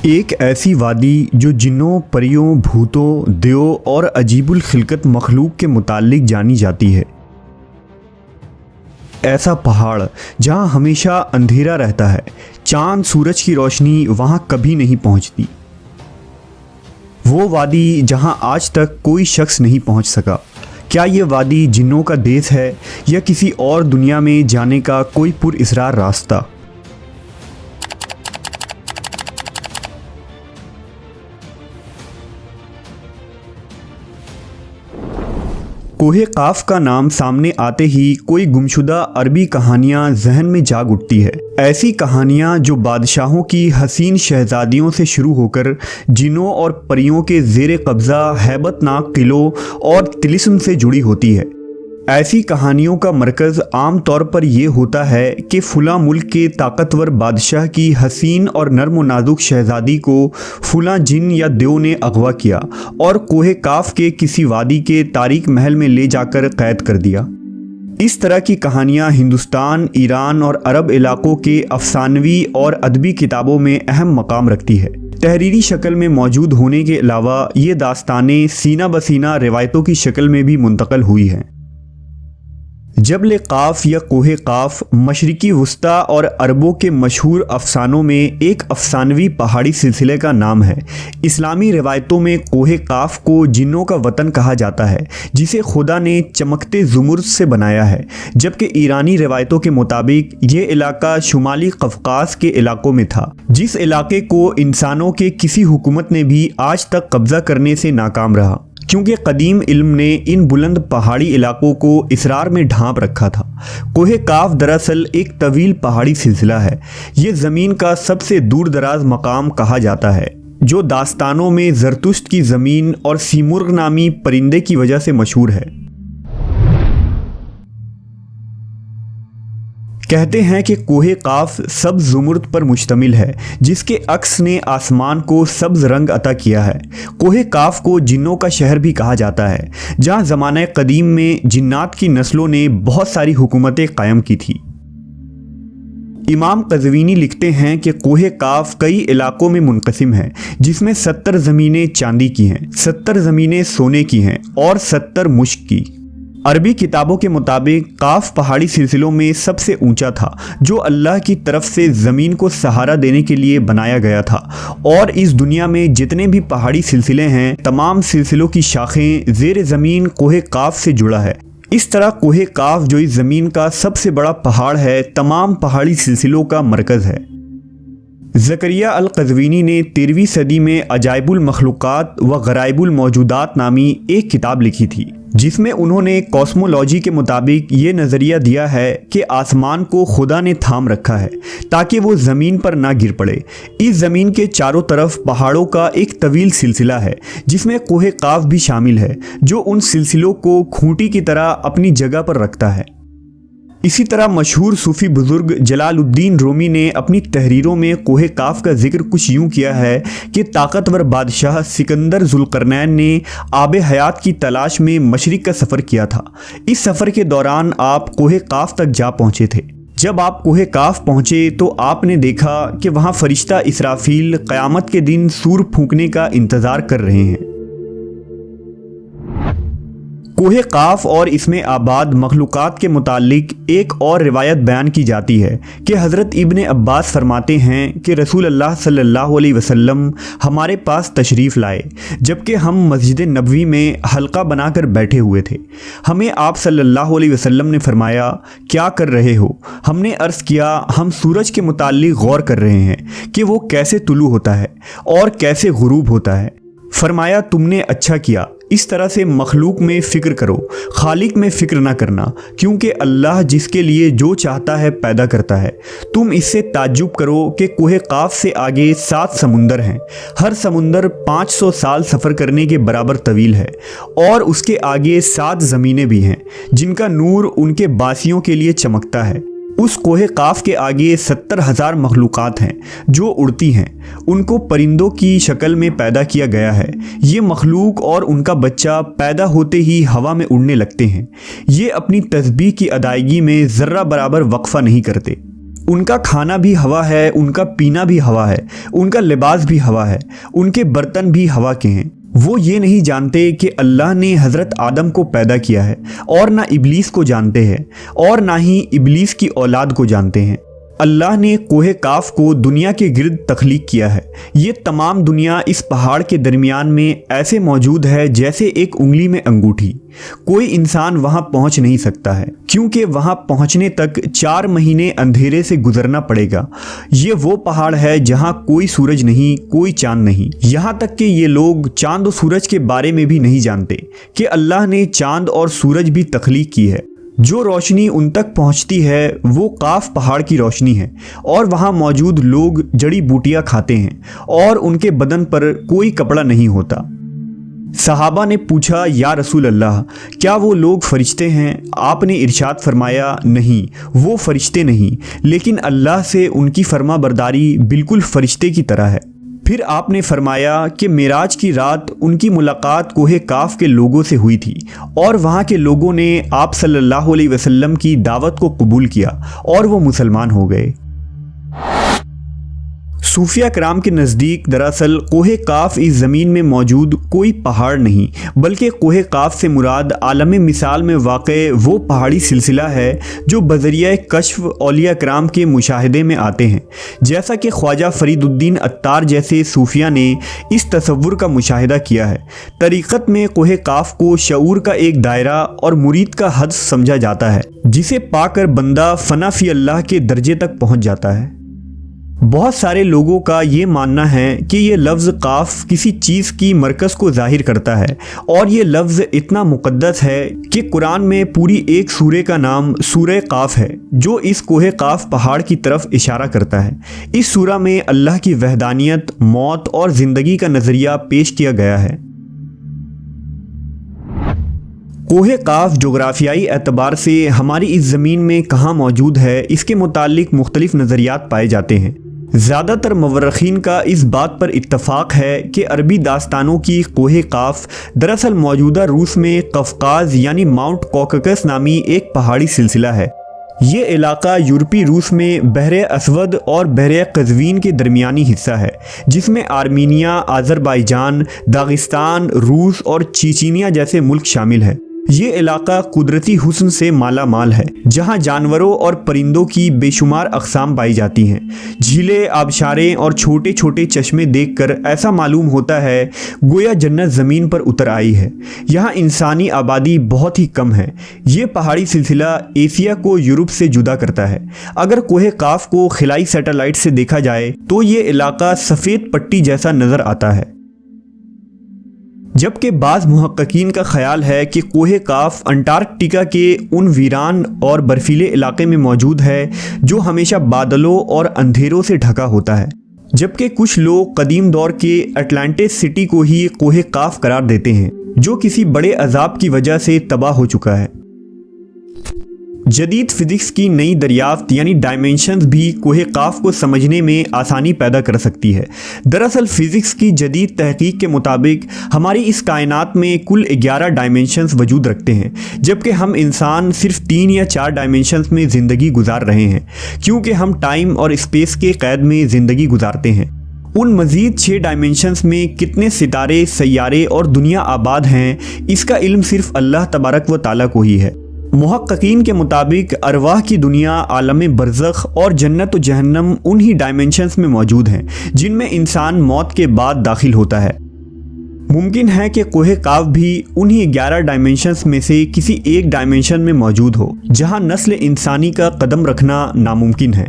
ایک ایسی وادی جو جنوں، پریوں، بھوتوں، دیو اور عجیب الخلقت مخلوق کے متعلق جانی جاتی ہے۔ ایسا پہاڑ جہاں ہمیشہ اندھیرا رہتا ہے، چاند سورج کی روشنی وہاں کبھی نہیں پہنچتی۔ وہ وادی جہاں آج تک کوئی شخص نہیں پہنچ سکا۔ کیا یہ وادی جنوں کا دیس ہے یا کسی اور دنیا میں جانے کا کوئی پر اسرار راستہ؟ کوہ قاف کا نام سامنے آتے ہی کوئی گمشدہ عربی کہانیاں ذہن میں جاگ اٹھتی ہے۔ ایسی کہانیاں جو بادشاہوں کی حسین شہزادیوں سے شروع ہو کر جنوں اور پریوں کے زیر قبضہ ہیبت ناک قلعوں اور طلسم سے جڑی ہوتی ہے۔ ایسی کہانیوں کا مرکز عام طور پر یہ ہوتا ہے کہ فلاں ملک کے طاقتور بادشاہ کی حسین اور نرم و نازک شہزادی کو فلاں جن یا دیو نے اغوا کیا اور کوہ قاف کے کسی وادی کے تاریک محل میں لے جا کر قید کر دیا۔ اس طرح کی کہانیاں ہندوستان، ایران اور عرب علاقوں کے افسانوی اور ادبی کتابوں میں اہم مقام رکھتی ہے۔ تحریری شکل میں موجود ہونے کے علاوہ یہ داستانیں سینہ بسینہ روایتوں کی شکل میں بھی منتقل ہوئی ہیں۔ جبل قاف یا کوہ قاف مشرقی وسطیٰ اور عربوں کے مشہور افسانوں میں ایک افسانوی پہاڑی سلسلے کا نام ہے۔ اسلامی روایتوں میں کوہ قاف کو جنوں کا وطن کہا جاتا ہے جسے خدا نے چمکتے زمرد سے بنایا ہے، جبکہ ایرانی روایتوں کے مطابق یہ علاقہ شمالی قفقاز کے علاقوں میں تھا، جس علاقے کو انسانوں کے کسی حکومت نے بھی آج تک قبضہ کرنے سے ناکام رہا، کیونکہ قدیم علم نے ان بلند پہاڑی علاقوں کو اسرار میں ڈھانپ رکھا تھا۔ کوہ قاف دراصل ایک طویل پہاڑی سلسلہ ہے۔ یہ زمین کا سب سے دور دراز مقام کہا جاتا ہے، جو داستانوں میں زرتشت کی زمین اور سیمرغ نامی پرندے کی وجہ سے مشہور ہے۔ کہتے ہیں کہ کوہ قاف سبز زمرد پر مشتمل ہے، جس کے عکس نے آسمان کو سبز رنگ عطا کیا ہے۔ کوہ قاف کو جنوں کا شہر بھی کہا جاتا ہے، جہاں زمانہ قدیم میں جنات کی نسلوں نے بہت ساری حکومتیں قائم کی تھی۔ امام قزوینی لکھتے ہیں کہ کوہ قاف کئی علاقوں میں منقسم ہے، جس میں 70 زمینیں چاندی کی ہیں، 70 زمینیں سونے کی ہیں اور 70 مشک کی۔ عربی کتابوں کے مطابق قاف پہاڑی سلسلوں میں سب سے اونچا تھا، جو اللہ کی طرف سے زمین کو سہارا دینے کے لیے بنایا گیا تھا، اور اس دنیا میں جتنے بھی پہاڑی سلسلے ہیں، تمام سلسلوں کی شاخیں زیر زمین کوہ قاف سے جڑا ہے۔ اس طرح کوہ قاف جو اس زمین کا سب سے بڑا پہاڑ ہے، تمام پہاڑی سلسلوں کا مرکز ہے۔ زکریا القزوینی نے 13ویں صدی میں عجائب المخلوقات و غرائب الموجودات نامی ایک کتاب لکھی تھی، جس میں انہوں نے کاسمولوجی کے مطابق یہ نظریہ دیا ہے کہ آسمان کو خدا نے تھام رکھا ہے تاکہ وہ زمین پر نہ گر پڑے۔ اس زمین کے چاروں طرف پہاڑوں کا ایک طویل سلسلہ ہے، جس میں کوہ قاف بھی شامل ہے، جو ان سلسلوں کو کھوٹی کی طرح اپنی جگہ پر رکھتا ہے۔ اسی طرح مشہور صوفی بزرگ جلال الدین رومی نے اپنی تحریروں میں کوہ قاف کا ذکر کچھ یوں کیا ہے کہ طاقتور بادشاہ سکندر ذوالقرنین نے آب حیات کی تلاش میں مشرق کا سفر کیا تھا۔ اس سفر کے دوران آپ کوہ قاف تک جا پہنچے تھے۔ جب آپ کوہ قاف پہنچے تو آپ نے دیکھا کہ وہاں فرشتہ اسرافیل قیامت کے دن سور پھونکنے کا انتظار کر رہے ہیں۔ کوہ قاف اور اس میں آباد مخلوقات کے متعلق ایک اور روایت بیان کی جاتی ہے کہ حضرت ابن عباس فرماتے ہیں کہ رسول اللہ صلی اللہ علیہ وسلم ہمارے پاس تشریف لائے جبکہ ہم مسجد نبوی میں حلقہ بنا کر بیٹھے ہوئے تھے۔ ہمیں آپ صلی اللہ علیہ وسلم نے فرمایا، کیا کر رہے ہو؟ ہم نے عرض کیا، ہم سورج کے متعلق غور کر رہے ہیں کہ وہ کیسے طلوع ہوتا ہے اور کیسے غروب ہوتا ہے۔ فرمایا، تم نے اچھا کیا، اس طرح سے مخلوق میں فکر کرو، خالق میں فکر نہ کرنا، کیونکہ اللہ جس کے لیے جو چاہتا ہے پیدا کرتا ہے۔ تم اس سے تعجب کرو کہ کوہ قاف سے آگے 7 سمندر ہیں، ہر سمندر 500 سال سفر کرنے کے برابر طویل ہے، اور اس کے آگے 7 زمینیں بھی ہیں جن کا نور ان کے باسیوں کے لیے چمکتا ہے۔ اس کوہ قاف کے آگے 70,000 مخلوقات ہیں جو اڑتی ہیں، ان کو پرندوں کی شکل میں پیدا کیا گیا ہے۔ یہ مخلوق اور ان کا بچہ پیدا ہوتے ہی ہوا میں اڑنے لگتے ہیں۔ یہ اپنی تسبیح کی ادائیگی میں ذرہ برابر وقفہ نہیں کرتے۔ ان کا کھانا بھی ہوا ہے، ان کا پینا بھی ہوا ہے، ان کا لباس بھی ہوا ہے، ان کے برتن بھی ہوا کے ہیں۔ وہ یہ نہیں جانتے کہ اللہ نے حضرت آدم کو پیدا کیا ہے، اور نہ ابلیس کو جانتے ہیں، اور نہ ہی ابلیس کی اولاد کو جانتے ہیں۔ اللہ نے کوہ کاف کو دنیا کے گرد تخلیق کیا ہے۔ یہ تمام دنیا اس پہاڑ کے درمیان میں ایسے موجود ہے جیسے ایک انگلی میں انگوٹھی۔ کوئی انسان وہاں پہنچ نہیں سکتا ہے، کیونکہ وہاں پہنچنے تک 4 مہینے اندھیرے سے گزرنا پڑے گا۔ یہ وہ پہاڑ ہے جہاں کوئی سورج نہیں، کوئی چاند نہیں۔ یہاں تک کہ یہ لوگ چاند و سورج کے بارے میں بھی نہیں جانتے کہ اللہ نے چاند اور سورج بھی تخلیق کی ہے۔ جو روشنی ان تک پہنچتی ہے وہ کاف پہاڑ کی روشنی ہے، اور وہاں موجود لوگ جڑی بوٹیاں کھاتے ہیں، اور ان کے بدن پر کوئی کپڑا نہیں ہوتا۔ صحابہ نے پوچھا، یا رسول اللہ، کیا وہ لوگ فرشتے ہیں؟ آپ نے ارشاد فرمایا، نہیں، وہ فرشتے نہیں، لیکن اللہ سے ان کی فرما برداری بالکل فرشتے کی طرح ہے۔ پھر آپ نے فرمایا کہ معراج کی رات ان کی ملاقات کوہ کاف کے لوگوں سے ہوئی تھی، اور وہاں کے لوگوں نے آپ صلی اللہ علیہ وسلم کی دعوت کو قبول کیا اور وہ مسلمان ہو گئے۔ صوفیہ کرام کے نزدیک دراصل کوہ کاف اس زمین میں موجود کوئی پہاڑ نہیں، بلکہ کوہ کاف سے مراد عالم مثال میں واقع وہ پہاڑی سلسلہ ہے جو بذریعہ کشف اولیاء کرام کے مشاہدے میں آتے ہیں، جیسا کہ خواجہ فرید الدین عطار جیسے صوفیہ نے اس تصور کا مشاہدہ کیا ہے۔ طریقت میں کوہ کاف کو شعور کا ایک دائرہ اور مرید کا حد سمجھا جاتا ہے، جسے پا کر بندہ فنا فی اللہ کے درجے تک پہنچ جاتا ہے۔ بہت سارے لوگوں کا یہ ماننا ہے کہ یہ لفظ کاف کسی چیز کی مرکز کو ظاہر کرتا ہے، اور یہ لفظ اتنا مقدس ہے کہ قرآن میں پوری ایک سورہ کا نام سورہ قاف ہے، جو اس کوہ کاف پہاڑ کی طرف اشارہ کرتا ہے۔ اس سورہ میں اللہ کی وحدانیت، موت اور زندگی کا نظریہ پیش کیا گیا ہے۔ کوہ کاف جغرافیائی اعتبار سے ہماری اس زمین میں کہاں موجود ہے، اس کے متعلق مختلف نظریات پائے جاتے ہیں۔ زیادہ تر مورخین کا اس بات پر اتفاق ہے کہ عربی داستانوں کی کوہ کاف دراصل موجودہ روس میں قفقاز یعنی ماؤنٹ کوککس نامی ایک پہاڑی سلسلہ ہے۔ یہ علاقہ یورپی روس میں بحر اسود اور بحر قزوین کے درمیانی حصہ ہے، جس میں آرمینیا، آذربائیجان، داغستان، روس اور چیچینیا جیسے ملک شامل ہیں۔ یہ علاقہ قدرتی حسن سے مالا مال ہے، جہاں جانوروں اور پرندوں کی بے شمار اقسام پائی جاتی ہیں۔ جھیلیں، آبشاریں اور چھوٹے چھوٹے چشمے دیکھ کر ایسا معلوم ہوتا ہے گویا جنت زمین پر اتر آئی ہے۔ یہاں انسانی آبادی بہت ہی کم ہے۔ یہ پہاڑی سلسلہ ایشیا کو یورپ سے جدا کرتا ہے۔ اگر کوہ کاف کو خلائی سیٹلائٹ سے دیکھا جائے تو یہ علاقہ سفید پٹی جیسا نظر آتا ہے، جبکہ بعض محققین کا خیال ہے کہ کوہ کاف انٹارکٹیکا کے ان ویران اور برفیلے علاقے میں موجود ہے جو ہمیشہ بادلوں اور اندھیروں سے ڈھکا ہوتا ہے، جبکہ کچھ لوگ قدیم دور کے اٹلانٹس سٹی کو ہی کوہ کاف قرار دیتے ہیں، جو کسی بڑے عذاب کی وجہ سے تباہ ہو چکا ہے۔ جدید فزکس کی نئی دریافت یعنی ڈائمینشنز بھی کوہ کاف کو سمجھنے میں آسانی پیدا کر سکتی ہے۔ دراصل فزکس کی جدید تحقیق کے مطابق ہماری اس کائنات میں کل 11 ڈائمینشنز وجود رکھتے ہیں، جبکہ ہم انسان صرف 3 یا 4 ڈائمینشنز میں زندگی گزار رہے ہیں، کیونکہ ہم ٹائم اور اسپیس کے قید میں زندگی گزارتے ہیں۔ ان مزید 6 ڈائمینشنز میں کتنے ستارے، سیارے اور دنیا آباد ہیں، اس کا علم صرف اللہ تبارک و تعالیٰ کو ہی ہے۔ محققین کے مطابق ارواح کی دنیا، عالم برزخ اور جنت و جہنم انہی ڈائمینشنز میں موجود ہیں جن میں انسان موت کے بعد داخل ہوتا ہے۔ ممکن ہے کہ کوہ کاف بھی انہی 11 ڈائمینشنز میں سے کسی ایک ڈائمینشن میں موجود ہو، جہاں نسل انسانی کا قدم رکھنا ناممکن ہے۔